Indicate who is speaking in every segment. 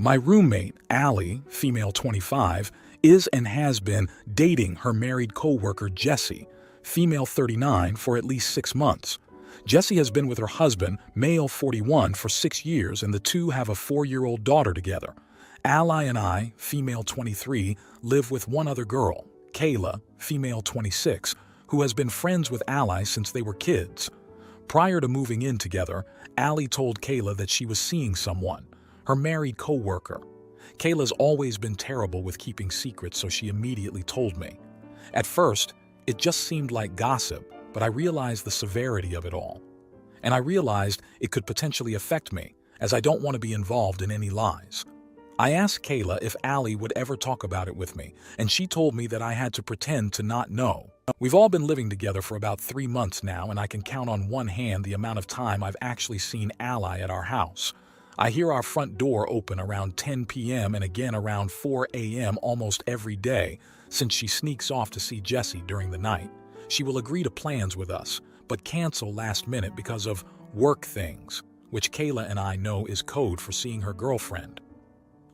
Speaker 1: My roommate, Allie, female 25, is and has been dating her married coworker, Jessie, female 39, for at least 6 months. Jessie has been with her husband, male 41, for 6 years, and the two have a 4-year-old daughter together. Allie and I, female 23, live with one other girl, Kayla, female 26, who has been friends with Allie since they were kids. Prior to moving in together, Allie told Kayla that she was seeing someone, her married coworker. Kayla's always been terrible with keeping secrets, so she immediately told me. At first, it just seemed like gossip, but I realized the severity of it all. And I realized it could potentially affect me, as I don't want to be involved in any lies. I asked Kayla if Allie would ever talk about it with me, and she told me that I had to pretend to not know. We've all been living together for about 3 months now, and I can count on one hand the amount of time I've actually seen Allie at our house. I hear our front door open around 10 p.m. and again around 4 a.m. almost every day, since she sneaks off to see Jessie during the night. She will agree to plans with us, but cancel last minute because of work things, which Kayla and I know is code for seeing her girlfriend.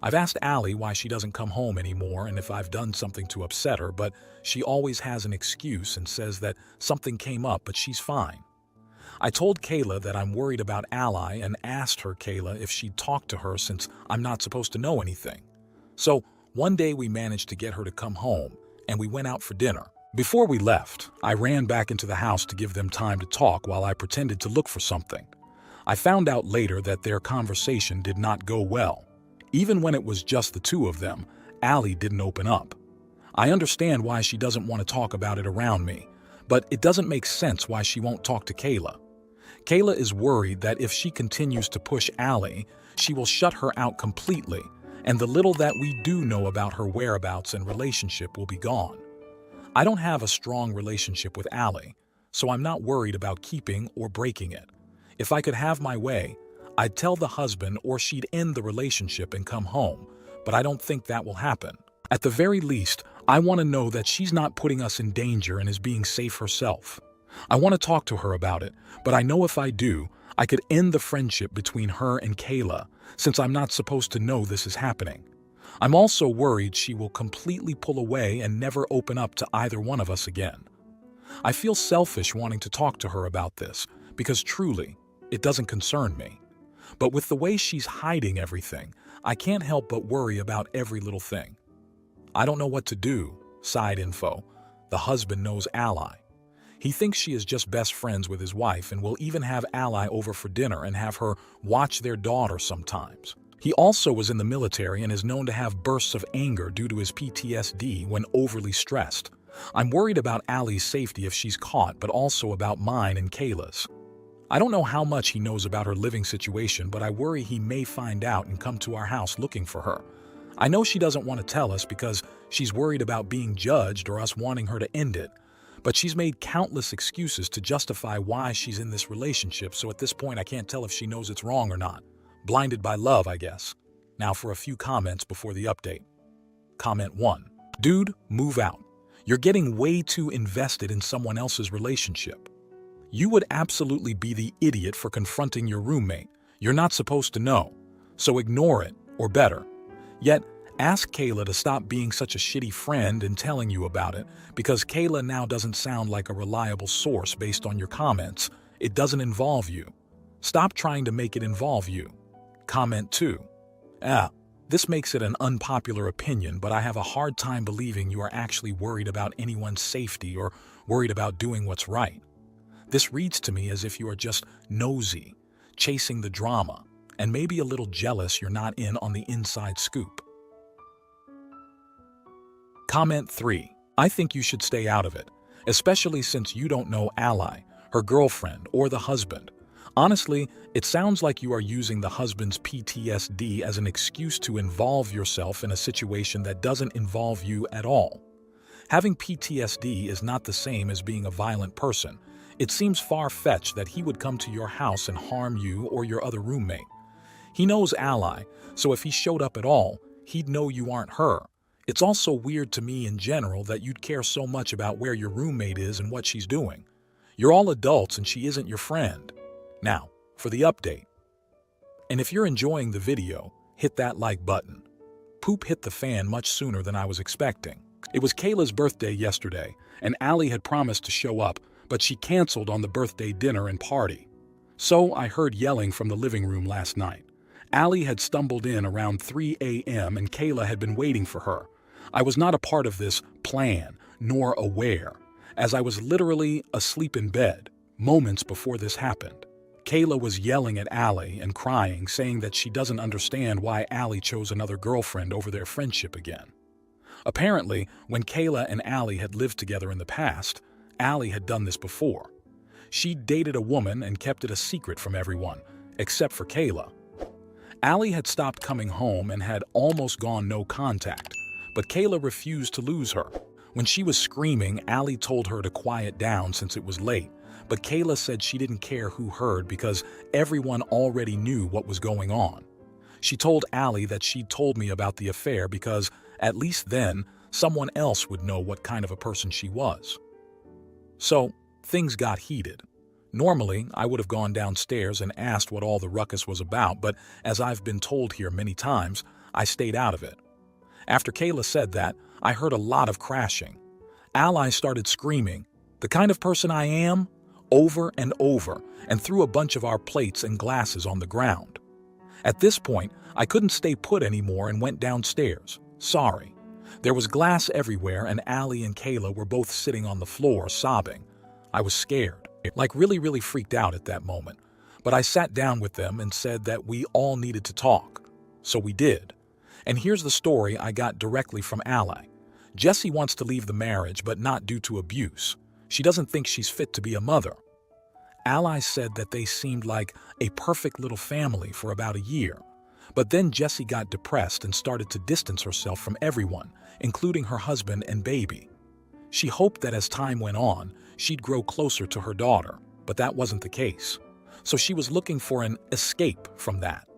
Speaker 1: I've asked Allie why she doesn't come home anymore and if I've done something to upset her, but she always has an excuse and says that something came up, but she's fine. I told Kayla that I'm worried about Allie and asked her, Kayla, if she'd talk to her since I'm not supposed to know anything. So one day we managed to get her to come home, and we went out for dinner. Before we left, I ran back into the house to give them time to talk while I pretended to look for something. I found out later that their conversation did not go well. Even when it was just the two of them, Allie didn't open up. I understand why she doesn't want to talk about it around me, but it doesn't make sense why she won't talk to Kayla. Kayla is worried that if she continues to push Allie, she will shut her out completely, and the little that we do know about her whereabouts and relationship will be gone. I don't have a strong relationship with Allie, so I'm not worried about keeping or breaking it. If I could have my way, I'd tell the husband or she'd end the relationship and come home, but I don't think that will happen. At the very least, I want to know that she's not putting us in danger and is being safe herself. I want to talk to her about it, but I know if I do, I could end the friendship between her and Kayla, since I'm not supposed to know this is happening. I'm also worried she will completely pull away and never open up to either one of us again. I feel selfish wanting to talk to her about this, because truly, it doesn't concern me. But with the way she's hiding everything, I can't help but worry about every little thing. I don't know what to do. Side info. The husband knows Allie. He thinks she is just best friends with his wife and will even have Allie over for dinner and have her watch their daughter sometimes. He also was in the military and is known to have bursts of anger due to his PTSD when overly stressed. I'm worried about Allie's safety if she's caught, but also about mine and Kayla's. I don't know how much he knows about her living situation, but I worry he may find out and come to our house looking for her. I know she doesn't want to tell us because she's worried about being judged or us wanting her to end it, but she's made countless excuses to justify why she's in this relationship, so at this point I can't tell if she knows it's wrong or not. Blinded by love, I guess. Now for a few comments before the update. Comment 1. Dude, move out. You're getting way too invested in someone else's relationship. You would absolutely be the idiot for confronting your roommate. You're not supposed to know, so ignore it, or better. Yet, ask Kayla to stop being such a shitty friend and telling you about it, because Kayla now doesn't sound like a reliable source based on your comments. It doesn't involve you. Stop trying to make it involve you. Comment 2. This makes it an unpopular opinion, but I have a hard time believing you are actually worried about anyone's safety or worried about doing what's right. This reads to me as if you are just nosy, chasing the drama, and maybe a little jealous you're not in on the inside scoop. Comment 3. I think you should stay out of it, especially since you don't know Allie, her girlfriend, or the husband. Honestly, it sounds like you are using the husband's PTSD as an excuse to involve yourself in a situation that doesn't involve you at all. Having PTSD is not the same as being a violent person. It seems far-fetched that he would come to your house and harm you or your other roommate. He knows Allie, so if he showed up at all, he'd know you aren't her. It's also weird to me in general that you'd care so much about where your roommate is and what she's doing. You're all adults and she isn't your friend. Now, for the update. And if you're enjoying the video, hit that like button. Poop hit the fan much sooner than I was expecting. It was Kayla's birthday yesterday, and Allie had promised to show up, but she canceled on the birthday dinner and party. So I heard yelling from the living room last night. Allie had stumbled in around 3 a.m. and Kayla had been waiting for her. I was not a part of this plan, nor aware, as I was literally asleep in bed moments before this happened. Kayla was yelling at Allie and crying, saying that she doesn't understand why Allie chose another girlfriend over their friendship again. Apparently, when Kayla and Allie had lived together in the past, Allie had done this before. She dated a woman and kept it a secret from everyone, except for Kayla. Allie had stopped coming home and had almost gone no contact, but Kayla refused to lose her. When she was screaming, Allie told her to quiet down since it was late, but Kayla said she didn't care who heard because everyone already knew what was going on. She told Allie that she'd told me about the affair because, at least then, someone else would know what kind of a person she was. So, things got heated. Normally, I would have gone downstairs and asked what all the ruckus was about, but as I've been told here many times, I stayed out of it. After Kayla said that, I heard a lot of crashing. Allie started screaming, "The kind of person I am?" over and over, and threw a bunch of our plates and glasses on the ground. At this point, I couldn't stay put anymore and went downstairs. Sorry. There was glass everywhere and Allie and Kayla were both sitting on the floor sobbing. I was scared, like really freaked out at that moment. But I sat down with them and said that we all needed to talk. So we did. And here's the story I got directly from Allie. Jessie wants to leave the marriage, but not due to abuse. She doesn't think she's fit to be a mother. Allie said that they seemed like a perfect little family for about a year. But then Jessie got depressed and started to distance herself from everyone, including her husband and baby. She hoped that as time went on, she'd grow closer to her daughter, but that wasn't the case. So she was looking for an escape from that.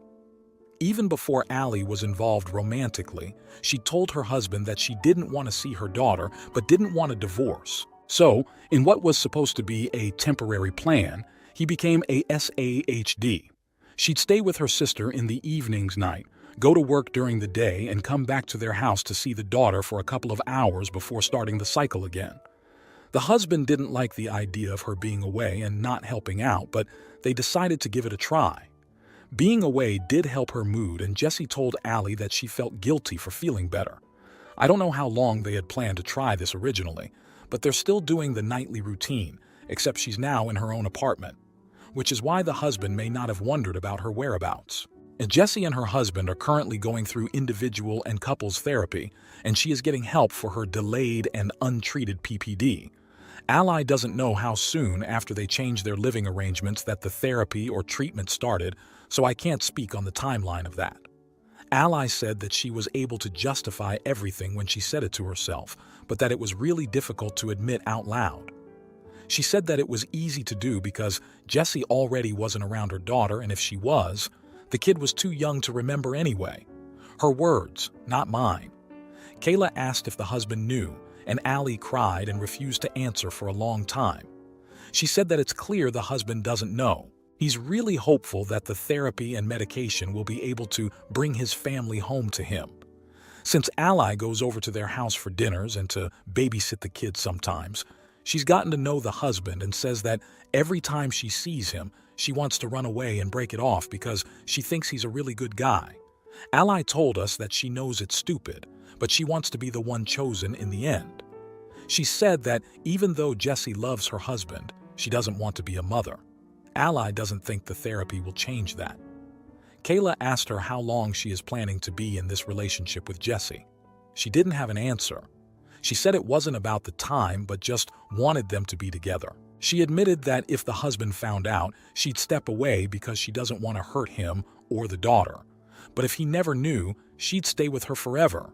Speaker 1: Even before Allie was involved romantically, she told her husband that she didn't want to see her daughter but didn't want a divorce. So, in what was supposed to be a temporary plan, he became a SAHD. She'd stay with her sister in the evenings night, go to work during the day, and come back to their house to see the daughter for a couple of hours before starting the cycle again. The husband didn't like the idea of her being away and not helping out, but they decided to give it a try. Being away did help her mood, and Jessie told Allie that she felt guilty for feeling better. I don't know how long they had planned to try this originally, but they're still doing the nightly routine, except she's now in her own apartment, which is why the husband may not have wondered about her whereabouts. And Jessie and her husband are currently going through individual and couples therapy, and she is getting help for her delayed and untreated PPD. Allie doesn't know how soon after they changed their living arrangements that the therapy or treatment started, so I can't speak on the timeline of that. Allie said that she was able to justify everything when she said it to herself, but that it was really difficult to admit out loud. She said that it was easy to do because Jessie already wasn't around her daughter, and if she was, the kid was too young to remember anyway. Her words, not mine. Kayla asked if the husband knew, and Allie cried and refused to answer for a long time. She said that it's clear the husband doesn't know. He's really hopeful that the therapy and medication will be able to bring his family home to him. Since Allie goes over to their house for dinners and to babysit the kids sometimes, she's gotten to know the husband and says that every time she sees him, she wants to run away and break it off because she thinks he's a really good guy. Allie told us that she knows it's stupid, but she wants to be the one chosen in the end. She said that even though Jessie loves her husband, she doesn't want to be a mother. Allie doesn't think the therapy will change that. Kayla asked her how long she is planning to be in this relationship with Jessie. She didn't have an answer. She said it wasn't about the time, but just wanted them to be together. She admitted that if the husband found out, she'd step away because she doesn't want to hurt him or the daughter. But if he never knew, she'd stay with her forever.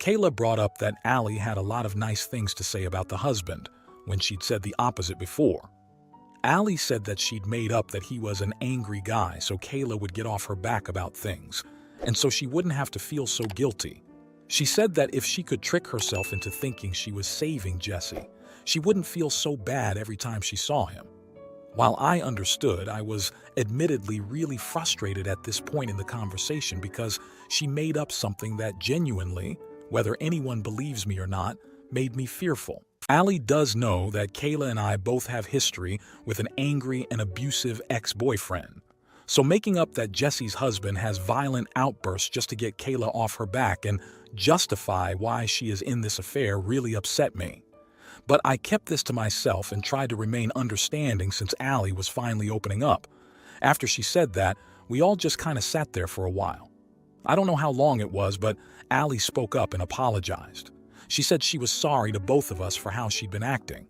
Speaker 1: Kayla brought up that Allie had a lot of nice things to say about the husband, when she'd said the opposite before. Allie said that she'd made up that he was an angry guy so Kayla would get off her back about things, and so she wouldn't have to feel so guilty. She said that if she could trick herself into thinking she was saving Jessie, she wouldn't feel so bad every time she saw him. While I understood, I was admittedly really frustrated at this point in the conversation because she made up something that genuinely, whether anyone believes me or not, made me fearful. Allie does know that Kayla and I both have history with an angry and abusive ex-boyfriend. So making up that Jesse's husband has violent outbursts just to get Kayla off her back and justify why she is in this affair really upset me. But I kept this to myself and tried to remain understanding since Allie was finally opening up. After she said that, we all just kind of sat there for a while. I don't know how long it was, but Allie spoke up and apologized. She said she was sorry to both of us for how she'd been acting.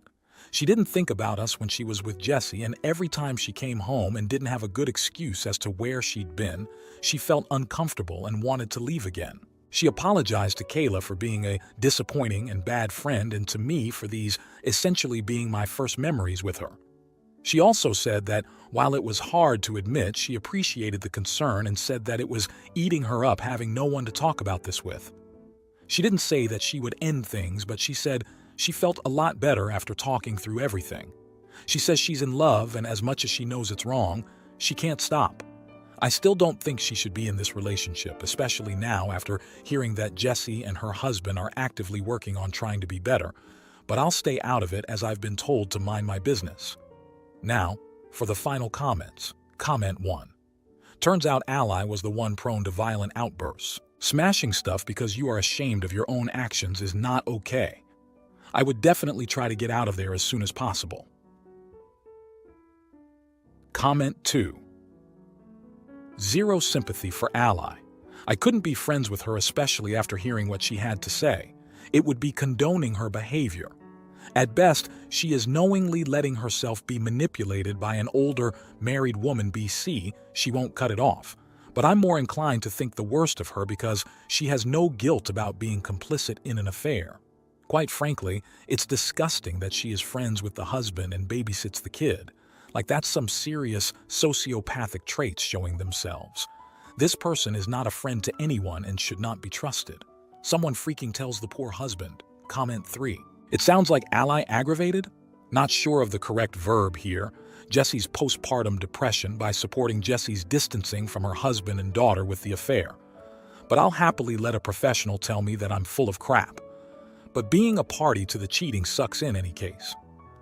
Speaker 1: She didn't think about us when she was with Jesse, and every time she came home and didn't have a good excuse as to where she'd been, she felt uncomfortable and wanted to leave again. She apologized to Kayla for being a disappointing and bad friend and to me for these essentially being my first memories with her. She also said that while it was hard to admit, she appreciated the concern and said that it was eating her up having no one to talk about this with. She didn't say that she would end things, but she said she felt a lot better after talking through everything. She says she's in love, and as much as she knows it's wrong, she can't stop. I still don't think she should be in this relationship, especially now after hearing that Jesse and her husband are actively working on trying to be better, but I'll stay out of it as I've been told to mind my business. Now, for the final comments. Comment 1. Turns out Ally was the one prone to violent outbursts. Smashing stuff because you are ashamed of your own actions is not okay. I would definitely try to get out of there as soon as possible. Comment 2. Zero sympathy for Ally. I couldn't be friends with her, especially after hearing what she had to say. It would be condoning her behavior. At best, she is knowingly letting herself be manipulated by an older, married woman BC. She won't cut it off. But I'm more inclined to think the worst of her because she has no guilt about being complicit in an affair. Quite frankly, it's disgusting that she is friends with the husband and babysits the kid. Like that's some serious sociopathic traits showing themselves. This person is not a friend to anyone and should not be trusted. Someone freaking tells the poor husband. Comment 3. It sounds like Ally aggravated? Not sure of the correct verb here. Jesse's postpartum depression by supporting Jesse's distancing from her husband and daughter with the affair. But I'll happily let a professional tell me that I'm full of crap. But being a party to the cheating sucks in any case.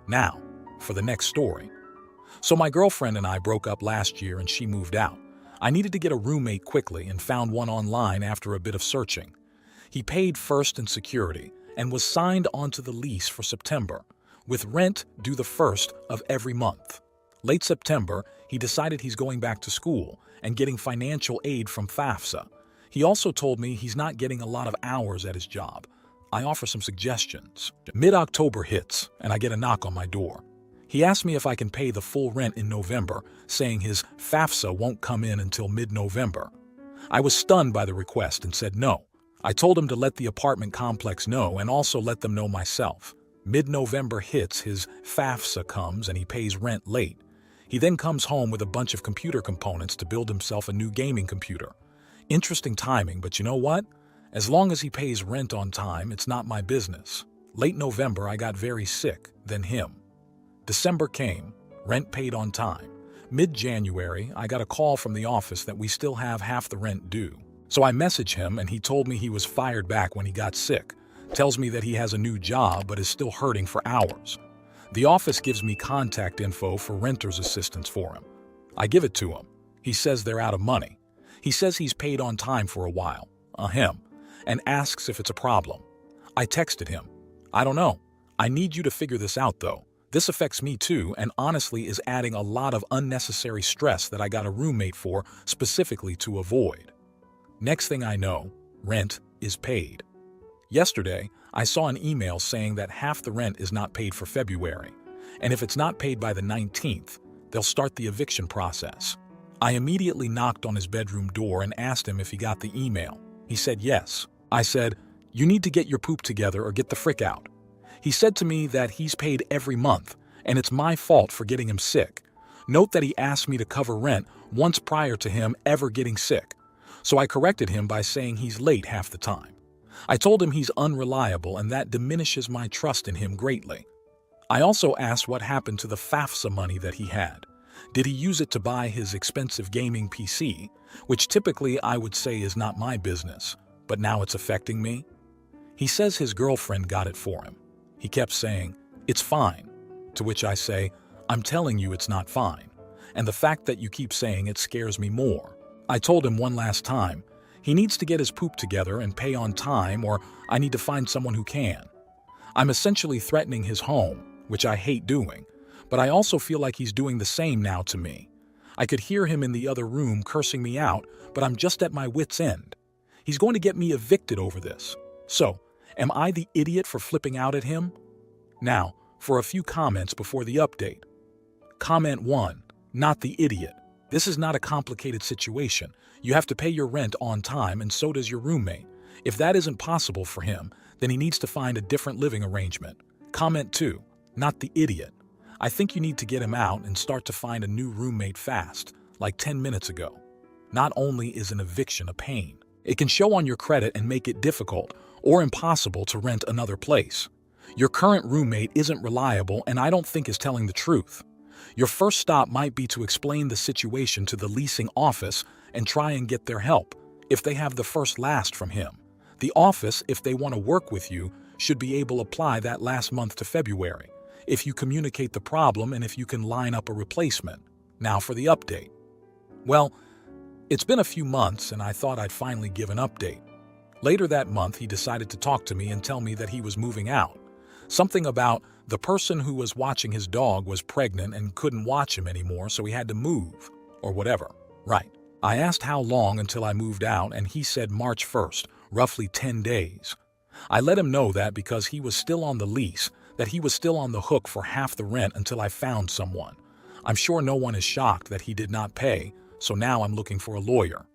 Speaker 1: Now, for the next story. So my girlfriend and I broke up last year and she moved out. I needed to get a roommate quickly and found one online after a bit of searching. He paid first in security and was signed onto the lease for September, with rent due the 1st of every month. Late September, he decided he's going back to school and getting financial aid from FAFSA. He also told me he's not getting a lot of hours at his job. I offer some suggestions. Mid-October hits, and I get a knock on my door. He asked me if I can pay the full rent in November, saying his FAFSA won't come in until mid-November. I was stunned by the request and said no. I told him to let the apartment complex know and also let them know myself. Mid-November hits, his FAFSA comes, and he pays rent late. He then comes home with a bunch of computer components to build himself a new gaming computer. Interesting timing, but you know what? As long as he pays rent on time, it's not my business. Late November, I got very sick, then him. December came, rent paid on time. Mid-January, I got a call from the office that we still have half the rent due. So I messaged him and he told me he was fired back when he got sick. Tells me that he has a new job but is still hurting for hours. The office gives me contact info for renter's assistance for him. I give it to him. He says they're out of money. He says he's paid on time for a while, and asks if it's a problem. I texted him. I don't know. I need you to figure this out though. This affects me too and honestly is adding a lot of unnecessary stress that I got a roommate for specifically to avoid. Next thing I know, rent is paid. Yesterday, I saw an email saying that half the rent is not paid for February, and if it's not paid by the 19th, they'll start the eviction process. I immediately knocked on his bedroom door and asked him if he got the email. He said yes. I said, "You need to get your poop together or get the frick out." He said to me that he's paid every month, and it's my fault for getting him sick. Note that he asked me to cover rent once prior to him ever getting sick. So I corrected him by saying he's late half the time. I told him he's unreliable and that diminishes my trust in him greatly. I also asked what happened to the FAFSA money that he had. Did he use it to buy his expensive gaming PC, which typically I would say is not my business, but now it's affecting me? He says his girlfriend got it for him. He kept saying, "It's fine," to which I say, "I'm telling you it's not fine, and the fact that you keep saying it scares me more." I told him one last time, he needs to get his poop together and pay on time, or I need to find someone who can. I'm essentially threatening his home, which I hate doing, but I also feel like he's doing the same now to me. I could hear him in the other room cursing me out, but I'm just at my wit's end. He's going to get me evicted over this. So, am I the idiot for flipping out at him? Now, for a few comments before the update. Comment 1. Not the idiot. This is not a complicated situation. You have to pay your rent on time, and so does your roommate. If that isn't possible for him, then he needs to find a different living arrangement. Comment 2. Not the idiot. I think you need to get him out and start to find a new roommate fast, like 10 minutes ago. Not only is an eviction a pain, it can show on your credit and make it difficult or impossible to rent another place. Your current roommate isn't reliable and I don't think is telling the truth. Your first stop might be to explain the situation to the leasing office and try and get their help, if they have the first last from him. The office, if they want to work with you, should be able to apply that last month to February, if you communicate the problem and if you can line up a replacement. Now for the update. Well, it's been a few months and I thought I'd finally give an update. Later that month, he decided to talk to me and tell me that he was moving out. Something about the person who was watching his dog was pregnant and couldn't watch him anymore, so he had to move, or whatever. Right. I asked how long until I moved out, and he said March 1st, roughly 10 days. I let him know that because he was still on the lease, that he was still on the hook for half the rent until I found someone. I'm sure no one is shocked that he did not pay, so now I'm looking for a lawyer.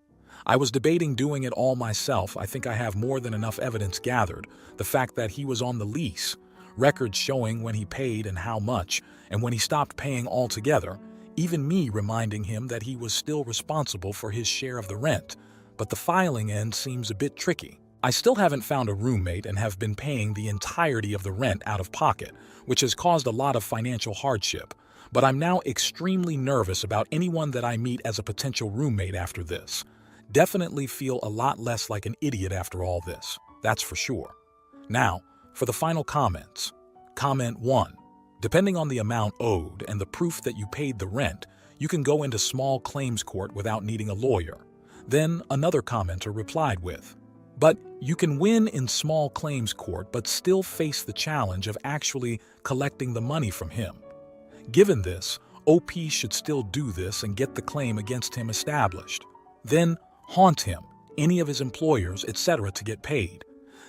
Speaker 1: I was debating doing it all myself. I think I have more than enough evidence gathered. The fact that he was on the lease, records showing when he paid and how much, and when he stopped paying altogether, even me reminding him that he was still responsible for his share of the rent. But the filing end seems a bit tricky. I still haven't found a roommate and have been paying the entirety of the rent out of pocket, which has caused a lot of financial hardship. But I'm now extremely nervous about anyone that I meet as a potential roommate after this. Definitely feel a lot less like an idiot after all this, that's for sure. Now, for the final comments. Comment 1. Depending on the amount owed and the proof that you paid the rent, you can go into small claims court without needing a lawyer. Then another commenter replied with, "But you can win in small claims court but still face the challenge of actually collecting the money from him. Given this, OP should still do this and get the claim against him established. Then haunt him, any of his employers, etc. to get paid."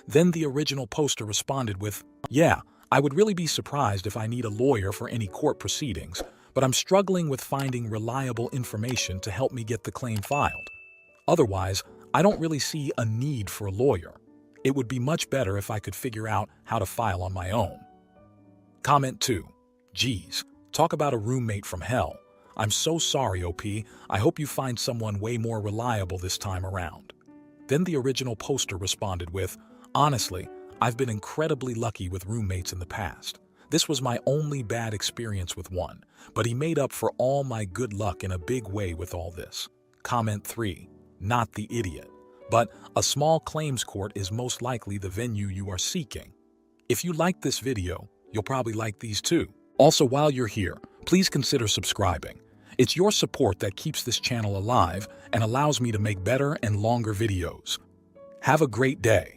Speaker 1: Then the original poster responded with, "Yeah, I would really be surprised if I need a lawyer for any court proceedings, but I'm struggling with finding reliable information to help me get the claim filed. Otherwise, I don't really see a need for a lawyer. It would be much better if I could figure out how to file on my own." Comment 2. Geez, talk about a roommate from hell. I'm so sorry, OP. I hope you find someone way more reliable this time around. Then the original poster responded with, "Honestly, I've been incredibly lucky with roommates in the past. This was my only bad experience with one, but he made up for all my good luck in a big way with all this." Comment 3. Not the idiot. But a small claims court is most likely the venue you are seeking. If you liked this video, you'll probably like these too. Also, while you're here, please consider subscribing. It's your support that keeps this channel alive and allows me to make better and longer videos. Have a great day.